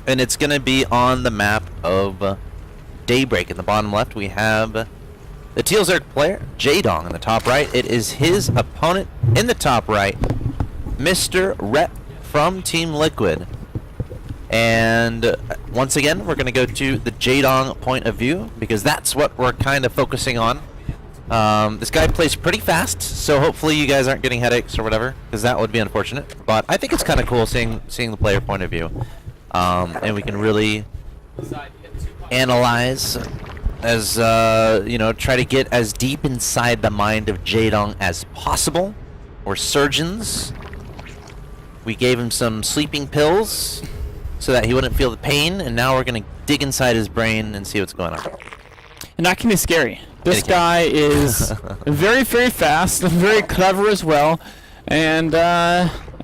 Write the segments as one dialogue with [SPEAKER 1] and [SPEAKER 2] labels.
[SPEAKER 1] And it's going to be on the map of Daybreak. In the bottom left, we have the Teal Zerg player, Jaedong, in the top right. It is his opponent in the top right, Mr. Ret from Team Liquid. And once again, we're going to go to the Jaedong point of view, because that's what we're kind of focusing on. This guy plays pretty fast, so hopefully you guys aren't getting headaches or whatever, because that would be unfortunate. But I think it's kind of cool seeing the player point of view. And we can really analyze as, you know, try to get as deep inside the mind of Jaedong as possible. We're surgeons. We gave him some sleeping pills so that he wouldn't feel the pain, and now we're going to dig inside his brain and see what's going on.
[SPEAKER 2] And that can be scary. This guy is very, very fast, very clever as well, and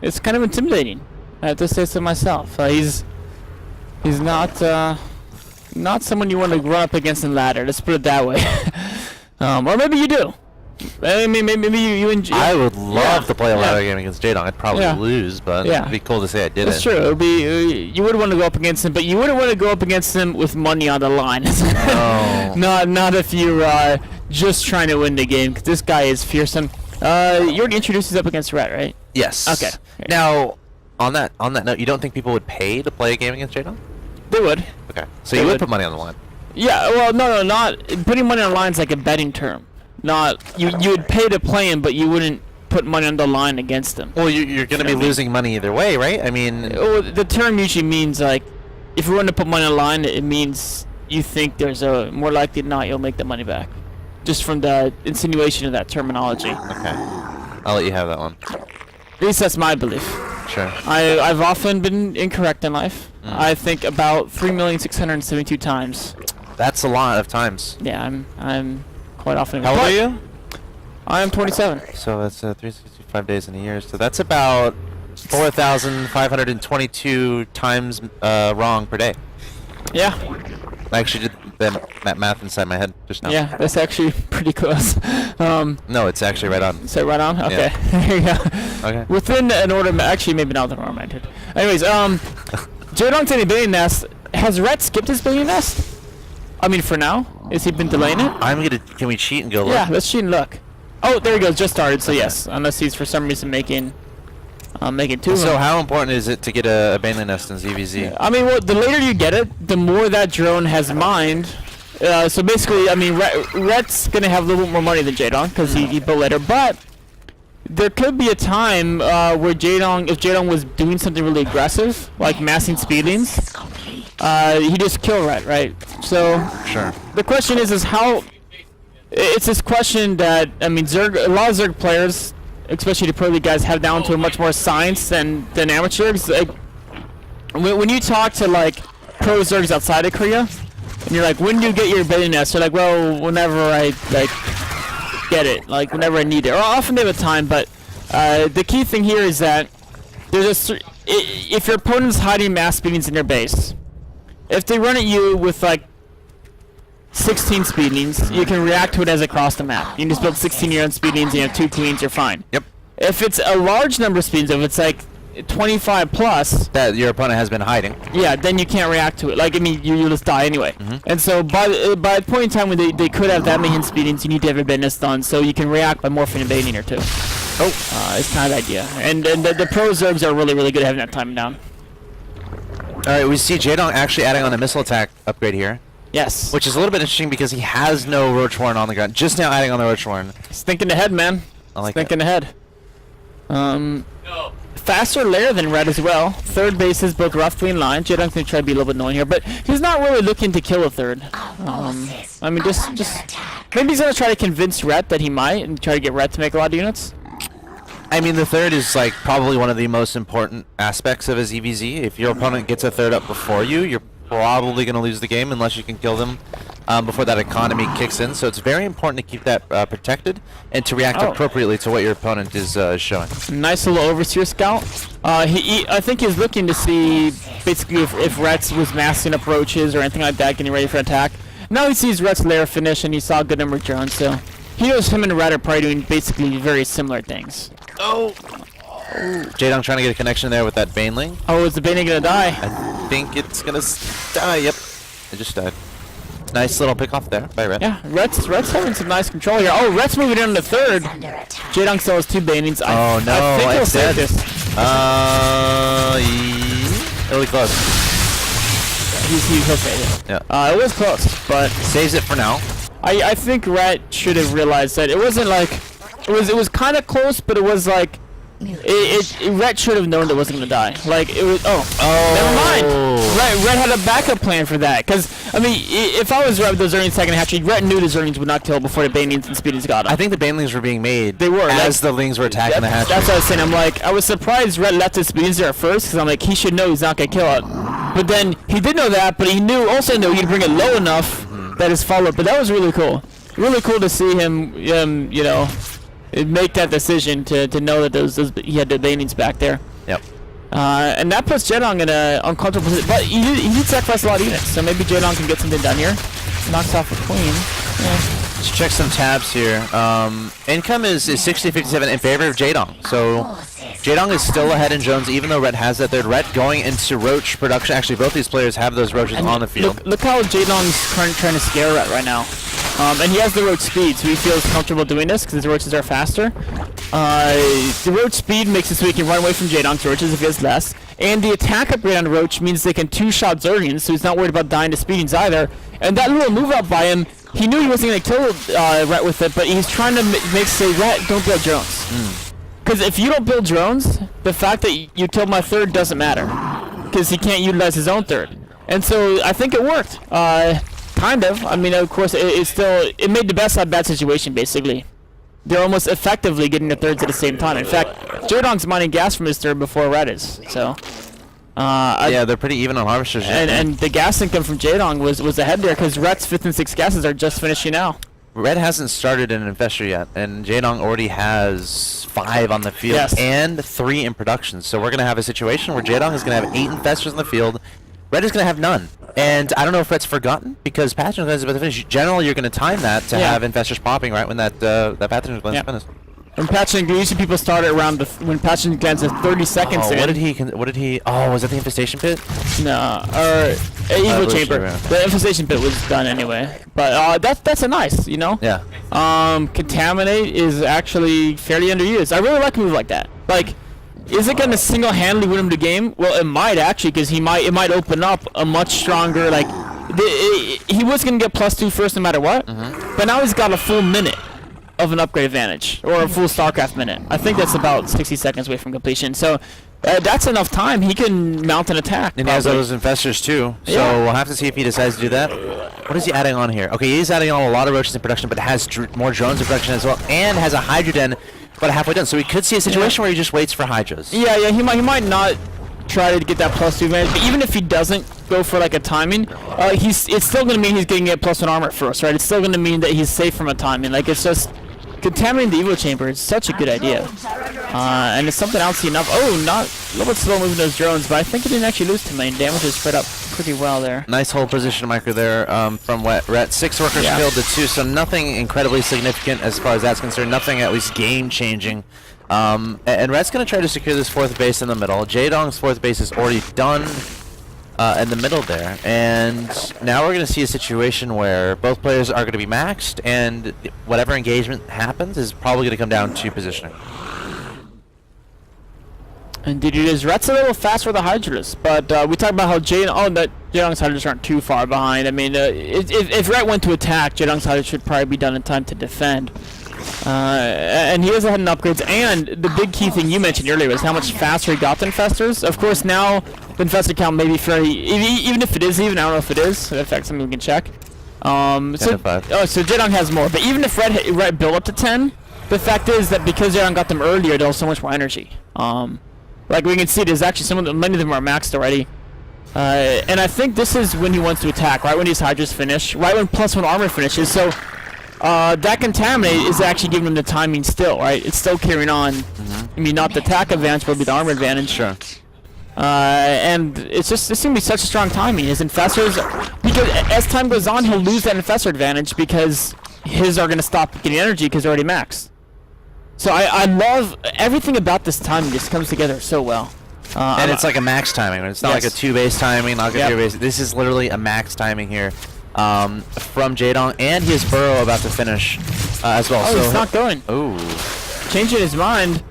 [SPEAKER 2] it's kind of intimidating. I have to say so myself. He's not someone you want to run up against in ladder. Let's put it that way. Or maybe you do. Maybe you enjoy.
[SPEAKER 1] I would love to play a ladder game against Jaedong. I'd probably lose, but it'd be cool to say I did it.
[SPEAKER 2] That's true. It would be, you would want to go up against him, but you wouldn't want to go up against him with money on the line.
[SPEAKER 1] No.
[SPEAKER 2] Not if you're just trying to win the game, because this guy is fearsome. You already introduced us up against Ret, right?
[SPEAKER 1] Yes.
[SPEAKER 2] Okay.
[SPEAKER 1] Now, on that note, you don't think people would pay to play a game against Jaedong?
[SPEAKER 2] They would.
[SPEAKER 1] Okay. So you would put money on the line?
[SPEAKER 2] Yeah. Well, no, not putting money on the line is like a betting term. Not you would pay to play him, but you wouldn't put money on the line against him.
[SPEAKER 1] Well, you're going to be losing money either way, right? I mean,
[SPEAKER 2] well, the term usually means, like, if you want to put money on the line, it means you think there's a more likely than not you'll make the money back, just from the insinuation of that terminology.
[SPEAKER 1] Okay, I'll let you have that one.
[SPEAKER 2] At least that's my belief.
[SPEAKER 1] Sure.
[SPEAKER 2] I've often been incorrect in life. I think about 3,672 times.
[SPEAKER 1] That's a lot of times.
[SPEAKER 2] Yeah, I'm quite often.
[SPEAKER 1] How old are you?
[SPEAKER 2] I am 27.
[SPEAKER 1] So that's 365 days in a year. So that's about 4,522 times wrong per day.
[SPEAKER 2] Yeah.
[SPEAKER 1] I actually did that math inside my head just now.
[SPEAKER 2] Yeah, that's actually pretty close.
[SPEAKER 1] No, it's actually right on.
[SPEAKER 2] So right on? Okay.
[SPEAKER 1] Yeah.
[SPEAKER 2] There you go.
[SPEAKER 1] Okay.
[SPEAKER 2] Within an order, actually maybe not the order I did. Anyways, Jaedong's in a billion nest. Has Ret skipped his billion nest? I mean, for now? Has he been delaying it?
[SPEAKER 1] Can we cheat and go look?
[SPEAKER 2] Yeah, let's cheat and look. Oh, there he goes. Just started. So yes, unless he's for some reason making two.
[SPEAKER 1] So how important is it to get a Baneling nest in ZvZ?
[SPEAKER 2] I mean, well, the later you get it, the more that drone has mined. So basically, I mean, Ret's gonna have a little bit more money than Jaedong because he built later. But there could be a time where Jaedong, if Jaedong was doing something really aggressive, like massing speedlings, he just kill Ret, right? So
[SPEAKER 1] Sure.
[SPEAKER 2] the question is how. It's this question that, I mean, a lot of Zerg players, especially the pro league guys, have down to a much more science than amateurs. Like, when you talk to like pro Zergs outside of Korea, and you're like, when do you get your billion nest? They're like, well, whenever I get it, like whenever I need it. Or often they have a time, but the key thing here is that there's if your opponent's hiding mass speedings in their base, if they run at you with like 16 speedlings, you can react to it as across the map. You can just build 16 your own speedlings and you have 2 queens, you're fine.
[SPEAKER 1] Yep.
[SPEAKER 2] If it's a large number of speedlings, if it's like 25 plus,
[SPEAKER 1] that your opponent has been hiding.
[SPEAKER 2] Yeah, then you can't react to it. Like, I mean, you just die anyway. And so by a point in time when they could have that many hidden speedings, you need to have your business done so you can react by morphing and baiting or two. Oh. It's kind of the idea. And the pro Zergs are really, really good at having that time down.
[SPEAKER 1] Alright, we see Jaedong actually adding on a missile attack upgrade here.
[SPEAKER 2] Yes.
[SPEAKER 1] Which is a little bit interesting because he has no Roach Warren on the ground. Just now adding on the Roach Warren.
[SPEAKER 2] He's thinking ahead, man.
[SPEAKER 1] I like
[SPEAKER 2] thinking ahead. Faster layer than Ret as well. Third base is both roughly in line. Jaedong's gonna try to be a little bit annoying here, but he's not really looking to kill a third. I mean, just maybe he's gonna try to convince Ret that he might, and try to get Ret to make a lot of units.
[SPEAKER 1] I mean, the third is like probably one of the most important aspects of a ZvZ. If your opponent gets a third up before you, you're probably going to lose the game unless you can kill them before that economy kicks in. So it's very important to keep that protected and to react appropriately to what your opponent is showing.
[SPEAKER 2] Nice little Overseer Scout. I think he's looking to see basically if Ret was massing up roaches or anything like that, getting ready for attack. Now he sees Ret's lair finish and he saw a good number of drones, so he knows him and Ret are probably doing basically very similar things.
[SPEAKER 1] Jaedong trying to get a connection there with that Baneling.
[SPEAKER 2] Oh, is the Baneling gonna die?
[SPEAKER 1] think it's gonna die. Yep, it just died. Nice little pick off there by Ret.
[SPEAKER 2] Yeah, Ret's having some nice control here. Oh, Ret's moving into third. Jaedong still has 2 banings.
[SPEAKER 1] Oh no,
[SPEAKER 2] I think he'll
[SPEAKER 1] it's
[SPEAKER 2] save
[SPEAKER 1] dead.
[SPEAKER 2] this.
[SPEAKER 1] Really close.
[SPEAKER 2] He'll save it.
[SPEAKER 1] Yeah.
[SPEAKER 2] It was close, but
[SPEAKER 1] Saves it for now.
[SPEAKER 2] I think Ret should have realized that it wasn't like it was kind of close, but it was like Ret should have known it wasn't gonna die. Like it was. Never mind. Ret had a backup plan for that. Cause I mean, if I was Ret with those Zerglings second hatchery, Ret knew the Zerglings would not kill before the Banelings and Speedies got him.
[SPEAKER 1] I think the Banelings were being made.
[SPEAKER 2] They were
[SPEAKER 1] as the Lings were attacking the hatchery.
[SPEAKER 2] That's what I was saying. I'm like, I was surprised Ret left his Speedies there at first, because I'm like, he should know he's not gonna kill it. But then he did know that, but he also knew he'd bring it low enough that his follow-up. But that was really cool. Really cool to see him, you know, make that decision to know that he had the Banelings back there.
[SPEAKER 1] Yep.
[SPEAKER 2] And that puts Jaedong in an uncomfortable position. But he did sacrifice a lot of units, so maybe Jaedong can get something done here. Knocks off a queen. Yeah.
[SPEAKER 1] Let's check some tabs here. Income is 60-57 in favor of Jaedong. So Jaedong is still ahead in drones, even though Ret has that third. Ret going into Roach production. Actually, both these players have those Roaches on the field.
[SPEAKER 2] Look how Jaedong's trying to scare Ret right now. And he has the Roach speed, so he feels comfortable doing this because his Roaches are faster. The Roach speed makes it so he can run away from Jaedong's Roaches if he has less. And the attack upgrade on Roach means they can 2-shot Zerglings, so he's not worried about dying to Speedings either. And that little move up by him, he knew he wasn't going to kill Ret with it, but he's trying to say, Ret, don't build drones. Because if you don't build drones, the fact that you killed my third doesn't matter. Because he can't utilize his own third. And so I think it worked. Kind of. I mean, of course, it made the best out of bad situation, basically. They're almost effectively getting the thirds at the same time. In fact, Jaedong's mining gas from his third before Ret is. So,
[SPEAKER 1] yeah, they're pretty even on harvesters.
[SPEAKER 2] And the gas income from Jaedong was ahead there because Ret's 5th and 6th gases are just finishing now.
[SPEAKER 1] Ret hasn't started an infestor yet, and Jaedong already has 5 on the field and 3 in production. So we're going to have a situation where Jaedong is going to have 8 infestors in the field. Ret is going to have none. And I don't know if Ret's forgotten, because Pathogen Cleanse is about to finish. Generally, you're going to time that to have infestors popping right when that Pathogen Cleanse is finished.
[SPEAKER 2] When Pathogen, usually people start it around when Pathogen Cleanse is 30 seconds in.
[SPEAKER 1] What did he? Oh, was that the infestation pit?
[SPEAKER 2] No, or evil chamber. The infestation pit was done anyway. But that's a nice, you know.
[SPEAKER 1] Yeah.
[SPEAKER 2] Contaminate is actually fairly underused. I really like a move like that. Like, is it going to single-handedly win him the game? Well, it might actually, because it might open up a much stronger, like, he was going to get +2 first no matter what, but now he's got a full minute of an upgrade advantage, or a full StarCraft minute. I think that's about 60 seconds away from completion. So that's enough time. He can mount an attack.
[SPEAKER 1] And he has those infestors too. So we'll have to see if he decides to do that. What is he adding on here? Okay, he's adding on a lot of Roaches in production, but has more drones in production as well, and has a Hydra Den about halfway done. So we could see a situation where he just waits for Hydras.
[SPEAKER 2] Yeah, he might not try to get that +2 advantage, but even if he doesn't go for like a timing, it's still going to mean he's getting a +1 armor first, right? It's still going to mean that he's safe from a timing. Like, it's just contaminating the evil chamber is such a good idea, and it's something I don't see enough. Oh, not a little bit slow moving those drones, but I think it didn't actually lose too many. Damage is spread up pretty well there.
[SPEAKER 1] Nice hold position micro there from Ret. 6 workers killed to 2, so nothing incredibly significant as far as that's concerned. Nothing at least game changing. And Ret's going to try to secure this 4th base in the middle. Jaedong's 4th base is already done in the middle there. And now we're going to see a situation where both players are going to be maxed, and whatever engagement happens is probably going to come down to positioning.
[SPEAKER 2] Indeed it is. Ret's a little faster with the Hydras, but we talked about how Jaedong's Hydras aren't too far behind. I mean, if Ret went to attack, Jaedong's Hydras should probably be done in time to defend. And he has ahead in upgrades, and the big key thing you mentioned earlier was how much faster he got the infestors. Of course, now the infestor count may be fairly, even if it is even, I don't know if it is. In fact, something we can check. So Jaedong has more, but even if Ret built up to 10, the fact is that because Jaedong got them earlier, they'll have so much more energy. Like we can see, there's actually many of them are maxed already. And I think this is when he wants to attack, right when these Hydras finish, right when +1 armor finishes. So that Contaminate is actually giving him the timing still, right? It's still carrying on. I mean, not the attack advantage, but the armor advantage.
[SPEAKER 1] Sure.
[SPEAKER 2] And it's going to be such a strong timing. His infestors, because as time goes on, he'll lose that infestor advantage because his are going to stop getting energy because they're already maxed. So I love everything about this timing. Just comes together so well.
[SPEAKER 1] And it's like a max timing. It's not like a 2-base timing, not like a 3-base. This is literally a max timing here from Jaedong, and he has Burrow about to finish as well.
[SPEAKER 2] Oh,
[SPEAKER 1] so
[SPEAKER 2] he's not going.
[SPEAKER 1] Ooh.
[SPEAKER 2] Changing his mind.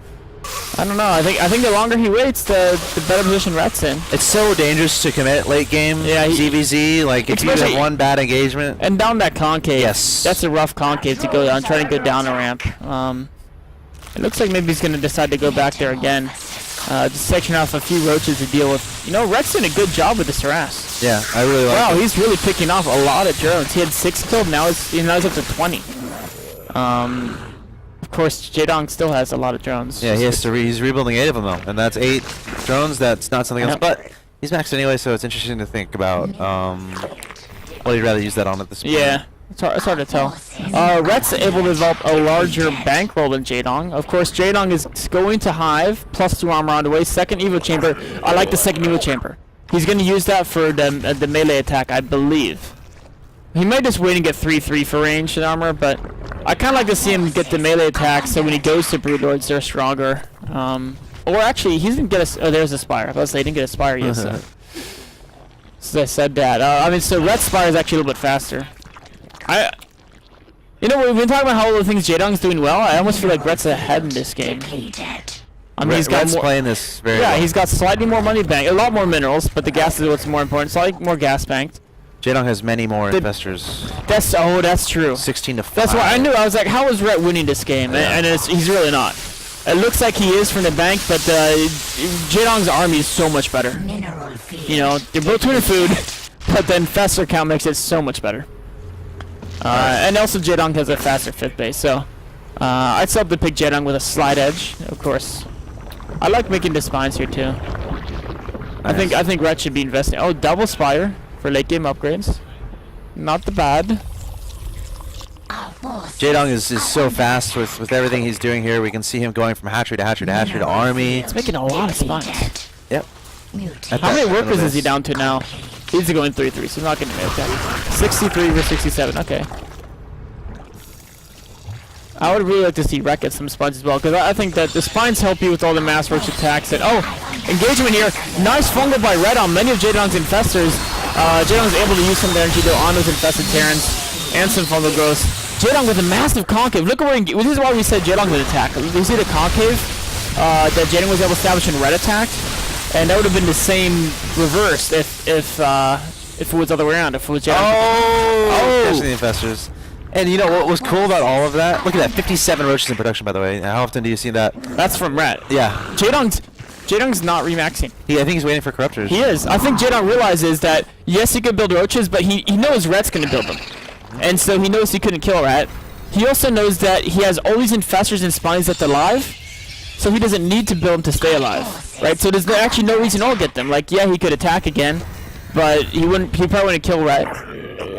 [SPEAKER 2] I don't know. I think the longer he waits, the better position Ret's in.
[SPEAKER 1] It's so dangerous to commit late game.
[SPEAKER 2] Yeah,
[SPEAKER 1] ZvZ. Like if you have one bad engagement.
[SPEAKER 2] And down that concave.
[SPEAKER 1] Yes.
[SPEAKER 2] That's a rough concave to go down. Trying to go down a ramp. It looks like maybe he's gonna decide to go back there again. Just section off a few roaches to deal with. You know, Ret's doing a good job with this harass.
[SPEAKER 1] Yeah, I really like it.
[SPEAKER 2] Wow, he's really picking off a lot of drones. He had 6 killed. Now he's up to 20. Of course, Jaedong still has a lot of drones.
[SPEAKER 1] Yeah, he's rebuilding 8 of them though, and that's 8 drones. That's not something else, but he's maxed anyway, so it's interesting to think about what he'd rather use that on at this point.
[SPEAKER 2] Yeah, it's hard to tell. Ret's able to develop a larger bankroll than Jaedong. Of course, Jaedong is going to Hive, +2 armor on the way. Second Evo Chamber. I like the second Evo Chamber. He's going to use that for the melee attack, I believe. He might just wait and get 3-3 for range and armor, but I kind of like to see him get the melee attack, so when he goes to Broodlords, they're stronger. Or actually, he didn't get a... Oh, there's a Spire. I was about to say, he didn't get a Spire yet, so I said that. I mean, so Ret Spire is actually a little bit faster. You know, we've been talking about how all the things Jaedong's doing well. I almost feel like Ret's ahead in this game. I mean, he's got
[SPEAKER 1] Ret's playing this very well.
[SPEAKER 2] Yeah, he's got slightly more money banked, a lot more minerals, but the gas is what's more important. Slightly more gas banked.
[SPEAKER 1] Jaedong has many more investors.
[SPEAKER 2] That's true.
[SPEAKER 1] 16 to 5.
[SPEAKER 2] That's why I knew. I was like, how is Ret winning this game? And he's really not. It looks like he is from the bank, but Jaedong's army is so much better. You know, they're both doing food, but then faster count makes it so much better. And also Jaedong has a faster 5th base, so I'd still have to pick Jaedong with a slide edge, of course. I like making the spines here too. Nice. I think Ret should be investing. Oh, double Spire for late game upgrades. Not the bad.
[SPEAKER 1] Jaedong is so fast with everything he's doing here. We can see him going from hatchery to hatchery to hatchery to army.
[SPEAKER 2] It's making a lot of spines.
[SPEAKER 1] Yep.
[SPEAKER 2] How many workers is he down to now? He's going 3-3, so he's not getting an attack. 63 versus 67, okay. I would really like to see Ret get some spines as well, because I think that the spines help you with all the mass roach attacks. And engagement here. Nice fungal by Ret on many of Jaedong's infestors. Jaedong's able to use some of the energy though on those infested Terrans and some fungal growths. Jaedong with a massive concave. Look at where this is why we said Jaedong would attack. You see the concave that Jaedong was able to establish and Ret attacked, and that would have been the same reverse if it was the other way around. If it was Jaedong.
[SPEAKER 1] Catching the infestors. And you know what was cool about all of that? Look at that, 57 roaches in production, by the way. How often do you see that?
[SPEAKER 2] That's from Ret.
[SPEAKER 1] Yeah.
[SPEAKER 2] Jaedong's not remaxing.
[SPEAKER 1] I think he's waiting for corruptors.
[SPEAKER 2] He is. I think Jaedong realizes that, yes, he could build roaches, but he knows Ret's going to build them. And so he knows he couldn't kill Ret. He also knows that he has all these infestors and spines that's alive, so he doesn't need to build them to stay alive. Right? So there's actually no reason to get them. Like, yeah, he could attack again, but he probably wouldn't kill Ret.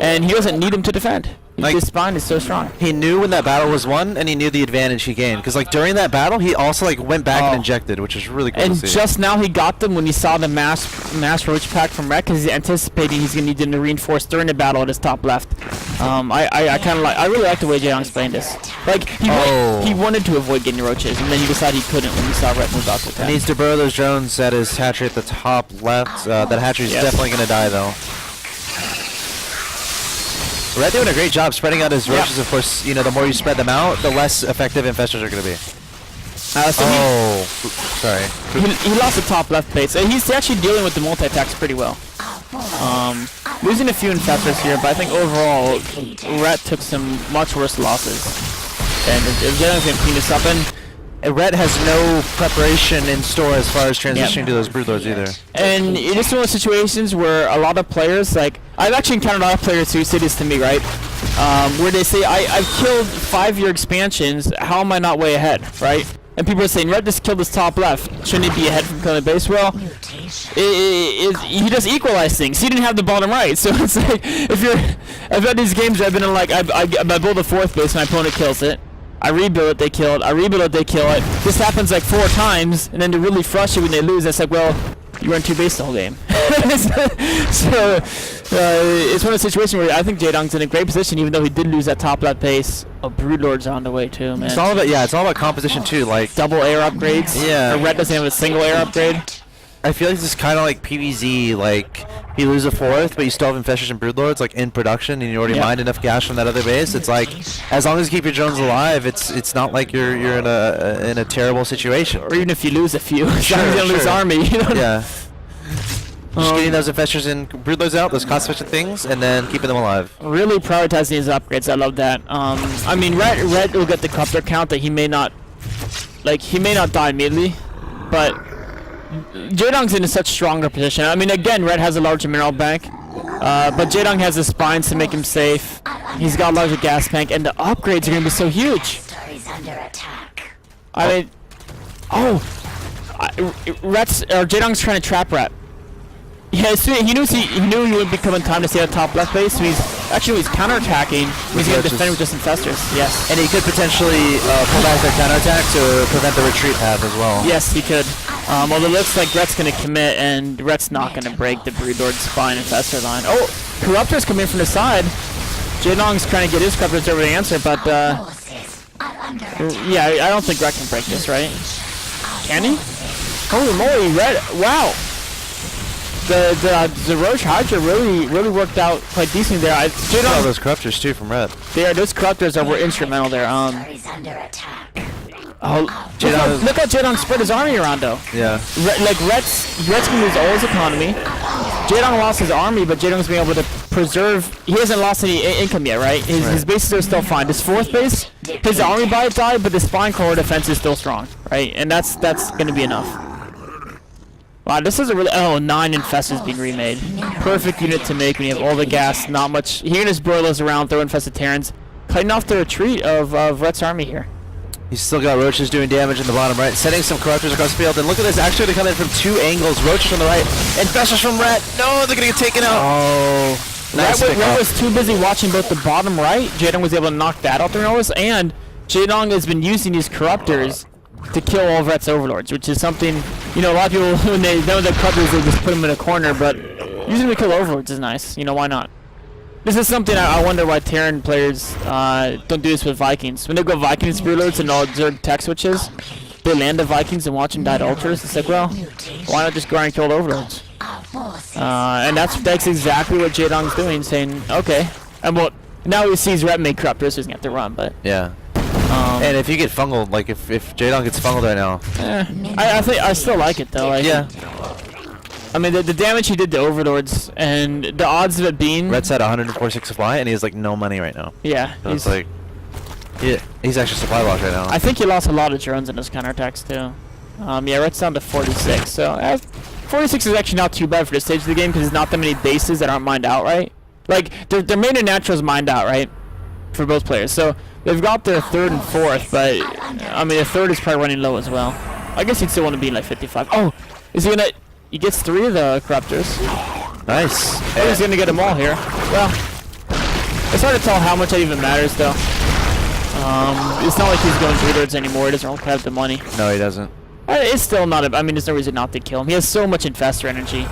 [SPEAKER 2] And he doesn't need him to defend. Like, his spine is so strong.
[SPEAKER 1] He knew when that battle was won, and he knew the advantage he gained. Because like during that battle, he also like went back and injected, which is really cool to see.
[SPEAKER 2] And just now he got them when he saw the mass roach pack from Ret, because he's anticipating he's gonna need them to reinforce during the battle at his top left. I really like the way Jaedong's playing this. Like he wanted to avoid getting roaches, and then he decided he couldn't when he saw Ret move out to attack.
[SPEAKER 1] He needs to burrow those drones at his hatchery at the top left. That hatchery's definitely gonna die though. Ret doing a great job spreading out his roaches. Of course, you know, the more you spread them out, the less effective infestors are going to be. Sorry.
[SPEAKER 2] He lost the top left base. He's actually dealing with the multi-attacks pretty well. Losing a few infestors here, but I think overall, Ret took some much worse losses. And Jaedong's going to clean this up.
[SPEAKER 1] And Ret has no preparation in store as far as transitioning to those Broodlords either.
[SPEAKER 2] And it is one of those situations where a lot of players, like, I've actually encountered a lot of players who say this to me, right? Where they say, I've killed 5-year expansions, how am I not way ahead, right? And people are saying, Ret just killed his top left, shouldn't he be ahead from killing the base? Well, he does equalize things. He didn't have the bottom right, so it's like, I've had these games where I've been in like, I build a 4th base, my opponent kills it. I rebuild it, they kill it. I rebuild it, they kill it. This happens like 4 times, and then they're really frustrated when they lose. It's like, well, you were in 2 base the whole game. So it's one of the situations where I think Jaedong's in a great position, even though he did lose that top left base. Oh, Broodlord's on the way too, man.
[SPEAKER 1] It's all about it's all about composition too, like
[SPEAKER 2] double air upgrades.
[SPEAKER 1] Yeah.
[SPEAKER 2] Ret doesn't have a single air upgrade.
[SPEAKER 1] I feel like this is kind of like PvZ, like you lose a fourth, but you still have Infestors and Broodlords like in production, and you already mined enough gas from that other base. It's like, as long as you keep your drones alive, it's not like you're in a terrible situation.
[SPEAKER 2] Or even if you lose a few,
[SPEAKER 1] Sure,
[SPEAKER 2] you're gonna lose army. You know?
[SPEAKER 1] Yeah. Just getting those Infestors and Broodlords out, those cost-efficient things, and then keeping them alive.
[SPEAKER 2] Really prioritizing his upgrades. I love that. I mean, Ret will get the corruptor count that he may not die immediately, but Jaedong's in a such stronger position. I mean, again, Ret has a larger mineral bank, but Jaedong has the spines to make him safe. He's got a larger gas tank, and the upgrades are gonna be so huge. I mean, Jaedong's trying to trap Ret. Yeah, so he knew he would be coming time to stay at top left base, so he's counterattacking. He's going to defend with just Infestors. Yes.
[SPEAKER 1] And he could potentially pull back their counterattack to prevent the retreat path as well.
[SPEAKER 2] Yes, he could. Although it looks like Ret's going to commit, and Ret's not going to break the Broodlord spine Infestor line. Oh, Corruptors come in from the side. Jaedong's trying to get his Corruptors over the answer, but yeah, I don't think Ret can break this, right? Can he? Holy moly, Ret! Wow. The Roche Hydra really worked out quite decently there.
[SPEAKER 1] Jaedong, those Corruptors too from Ret.
[SPEAKER 2] Those Corruptors were instrumental there. Look how Jaedong spread his army around though.
[SPEAKER 1] Yeah.
[SPEAKER 2] Ret's gonna lose all his economy. Jaedong lost his army, but Jaedong's been able to preserve. He hasn't lost any income yet, right? His bases are still fine. His fourth base, his army by died, but the spine core defense is still strong, right? And that's gonna be enough. Wow, this is a really 9 Infestors being remade. Perfect unit to make when you have all the gas, not much. He and his broilers around, throwing Infested Terrans, cutting off the retreat of Ret's army here.
[SPEAKER 1] He's still got Roaches doing damage in the bottom right, sending some Corruptors across the field. And look at this, actually they come in from 2 angles. Roaches from the right, Infestors from Ret. No, they're gonna get taken out. Oh, nice.
[SPEAKER 2] Ret was too busy watching both the bottom right. Jaedong was able to knock that out the nose, and Jaedong has been using these Corruptors to kill all of Ret's overlords, which is something, you know, a lot of people, when they know the Corruptors, they just put them in a corner, but using them to kill overlords is nice. You know, why not? This is something I wonder why Terran players don't do this with Vikings. When they go Vikings Broodlords and all Zerg tech switches, they land the Vikings and watch them die to ultras. It's like, well, why not just go around and kill the overlords? And that's exactly what Jaedong's doing, saying, okay. And well, now he sees Ret make Corruptors, so he's going to have to run, but...
[SPEAKER 1] Yeah. And if you get fungled, like if Jaedong gets fungled right now,
[SPEAKER 2] I still like it though. Yeah. I mean the damage he did to overlords and the odds of it being.
[SPEAKER 1] Ret's at 146 supply and he has like no money right now.
[SPEAKER 2] Yeah.
[SPEAKER 1] So it's like, he's actually supply locked right now.
[SPEAKER 2] I think he lost a lot of drones in his counterattacks too. Yeah, Ret's down to 46. So 46 is actually not too bad for this stage of the game because there's not that many bases that aren't mined out, right? Like their main and naturals mined out, right? For both players. So they've got their 3rd and 4th, but I mean the 3rd is probably running low as well. I guess he'd still want to be in like 55. Oh, is he gonna? He gets 3 of the Corruptors.
[SPEAKER 1] Nice.
[SPEAKER 2] Oh, he's gonna get them all here. Well, it's hard to tell how much that even matters though. It's not like he's going Broodlords anymore. He doesn't have the money.
[SPEAKER 1] No, he doesn't.
[SPEAKER 2] It's still not. I mean, there's no reason not to kill him. He has so much Infestor energy.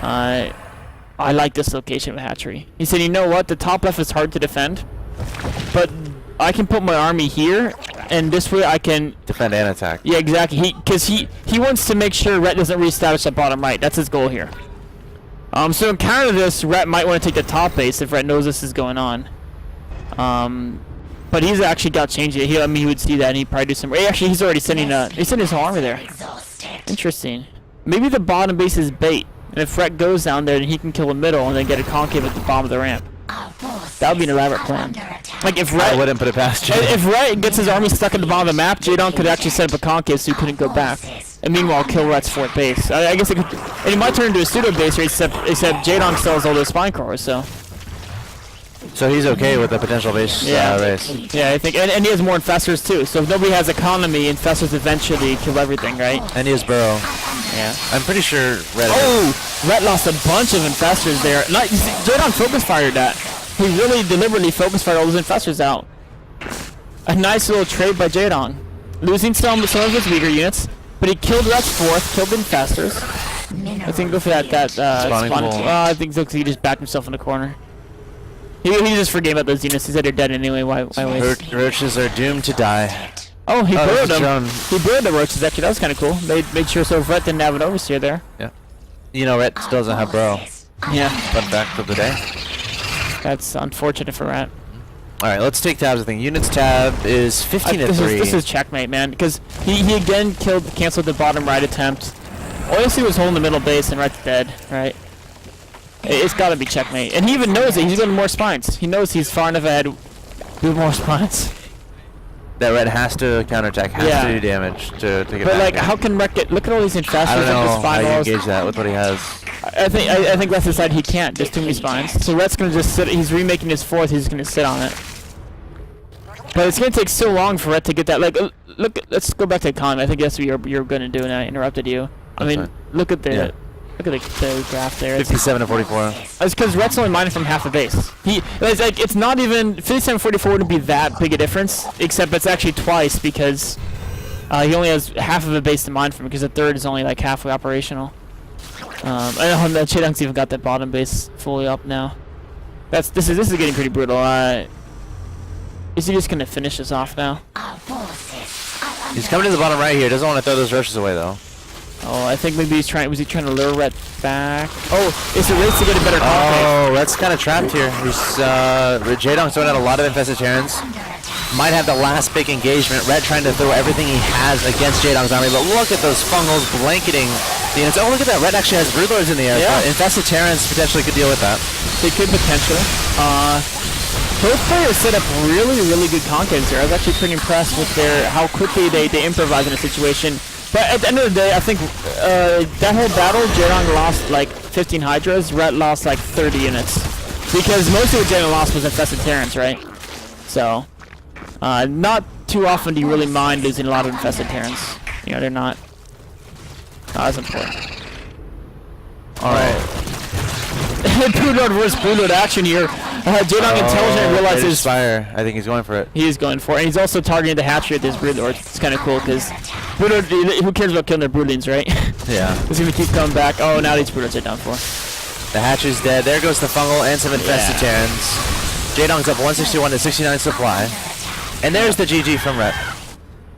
[SPEAKER 2] I like this location of hatchery. He said, you know what? The top left is hard to defend, but I can put my army here, and this way I can
[SPEAKER 1] defend and attack.
[SPEAKER 2] Yeah, exactly. Because he wants to make sure Ret doesn't reestablish that bottom right. That's his goal here. So in counter to this, Ret might want to take the top base if Ret knows this is going on. But he's actually got changed it. I mean, he would see that, and he'd probably do some. Actually, he's already sending he's sending his whole army there. Interesting. Maybe the bottom base is bait. And if Ret goes down there, then he can kill the middle and then get a concave at the bottom of the ramp. That would be an elaborate plan. Like if Ret,
[SPEAKER 1] I wouldn't put it past you.
[SPEAKER 2] If Ret gets his army stuck at the bottom of the map, Jaedong could actually set up a concave so he couldn't go back. And meanwhile, kill Ret's 4th base. I guess it could, and it might turn into a pseudo base, except Jaedong still has all those spine cores, so.
[SPEAKER 1] So he's okay with the potential base race.
[SPEAKER 2] Yeah, I think, and he has more Infestors too. So if nobody has economy, Infestors eventually kill everything, right?
[SPEAKER 1] And he has Burrow.
[SPEAKER 2] Yeah.
[SPEAKER 1] I'm pretty sure Ret.
[SPEAKER 2] Oh, Ret lost a bunch of Infestors there. Jaedong focus fired that. He really deliberately focus fired all those Infestors out. A nice little trade by Jaedong, losing some of his weaker units, but he killed Ret's 4th, killed the Infestors. I think go for that spawning. I think he just backed himself in the corner. He just forgave about those units. He said they're dead anyway. Why waste?
[SPEAKER 1] Roaches are doomed to die.
[SPEAKER 2] Oh, he burrowed
[SPEAKER 1] that's a drone.
[SPEAKER 2] him. He burrowed the roaches, actually. That was kind of cool. They made sure so Ret didn't have an overseer there.
[SPEAKER 1] Yeah. You know, Ret still doesn't have bro.
[SPEAKER 2] Yeah.
[SPEAKER 1] Fun fact of the day.
[SPEAKER 2] That's unfortunate for Ret.
[SPEAKER 1] All right, let's take tabs. I think Units tab is 15 to 3.
[SPEAKER 2] This is checkmate, man, because he again canceled the bottom right attempt. OSC was holding the middle base and Ret's dead, right? It's got to be checkmate. And he even knows it. He's got more spines. He knows he's far enough ahead with more spines.
[SPEAKER 1] That Ret has to counterattack, has to do damage to get
[SPEAKER 2] But
[SPEAKER 1] back
[SPEAKER 2] like,
[SPEAKER 1] in.
[SPEAKER 2] how can Ret look at all these infestors?
[SPEAKER 1] I don't know
[SPEAKER 2] like the
[SPEAKER 1] how you
[SPEAKER 2] spinals.
[SPEAKER 1] engage that with what he has.
[SPEAKER 2] I think Ret's decided he can't. There's too many spines. So Ret's gonna just sit. He's remaking his 4th. He's just gonna sit on it. But it's gonna take so long for Ret to get that. Like, look. Let's go back to the comment. I think that's what you're gonna do, and I interrupted you. I mean,
[SPEAKER 1] fine.
[SPEAKER 2] look at the
[SPEAKER 1] Yeah.
[SPEAKER 2] the graph there.
[SPEAKER 1] 57 to 44.
[SPEAKER 2] It's because Ret's only mining from half the base. It's not even 57-44 wouldn't be that big a difference, except it's actually twice because he only has half of a base to mine from because the 3rd is only like halfway operational. I know Jaedong's even got that bottom base fully up now. This is getting pretty brutal. Is he just gonna finish this off now?
[SPEAKER 1] He's coming to the bottom right here. Doesn't want to throw those rushes away though.
[SPEAKER 2] Oh, I think maybe was he trying to lure Ret back? Oh, it's a race to get a better concave.
[SPEAKER 1] Oh, Ret's kind of trapped here. He's Jaedong's throwing out a lot of infested Terrans. Might have the last big engagement. Ret trying to throw everything he has against Jaedong's army, but look at those fungals blanketing the units. Oh, look at that. Ret actually has broodlords in the air.
[SPEAKER 2] Yeah.
[SPEAKER 1] Infested Terrans potentially could deal with that.
[SPEAKER 2] They could potentially. Both players set up really, really good concaves here. I was actually pretty impressed with how quickly they improvise in a situation. But at the end of the day, I think that whole battle, Jaedong lost like 15 Hydras, Ret lost like 30 units. Because most of what Jaedong lost was infested Terrans, right? So, not too often do you really mind losing a lot of infested Terrans. You know, they're not as important.
[SPEAKER 1] Alright.
[SPEAKER 2] Broodlord versus Broodlord action here. Jaedong intelligent realizes
[SPEAKER 1] fire. I think he's going for it.
[SPEAKER 2] he is going for it. And he's also targeting the hatchery at this Broodlord. It's kind of cool because Broodlord, who cares about killing their broodlings, right?
[SPEAKER 1] Yeah.
[SPEAKER 2] He's going to keep coming back. Oh, now these Broodlords are down for.
[SPEAKER 1] The hatch is dead. There goes the fungal and some infested Terrans. Jaedong's up 161 to 69 supply. And there's the GG from Ret.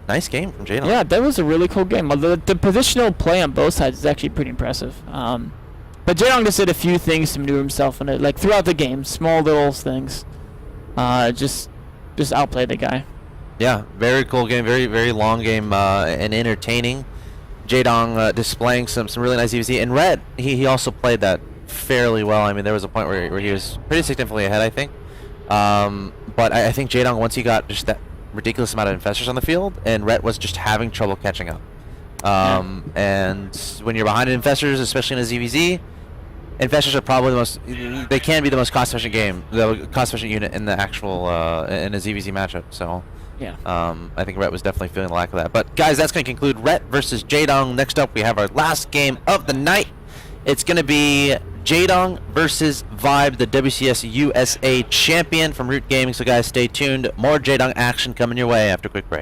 [SPEAKER 1] Nice game from Jaedong.
[SPEAKER 2] Yeah, that was a really cool game. The positional play on both sides is actually pretty impressive. But Jaedong just did a few things to maneuver himself in it, like throughout the game, small little things. Just outplayed the guy.
[SPEAKER 1] Yeah, very cool game, very, very long game, and entertaining. Jaedong displaying some really nice ZvZ. And Ret, he also played that fairly well. I mean, there was a point where he was pretty significantly ahead, I think. But I think Jaedong, once he got just that ridiculous amount of infestors on the field, and Ret was just having trouble catching up. And when you're behind infestors, especially in a ZvZ, infestors are probably they can be the most cost-efficient unit in the actual in a ZvZ matchup. So
[SPEAKER 2] Yeah.
[SPEAKER 1] I think Ret was definitely feeling the lack of that. But guys, that's going to conclude Ret versus Jaedong. Next up, we have our last game of the night. It's going to be Jaedong versus Vibe, the WCS USA champion from Root Gaming. So guys, stay tuned. More Jaedong action coming your way after a quick break.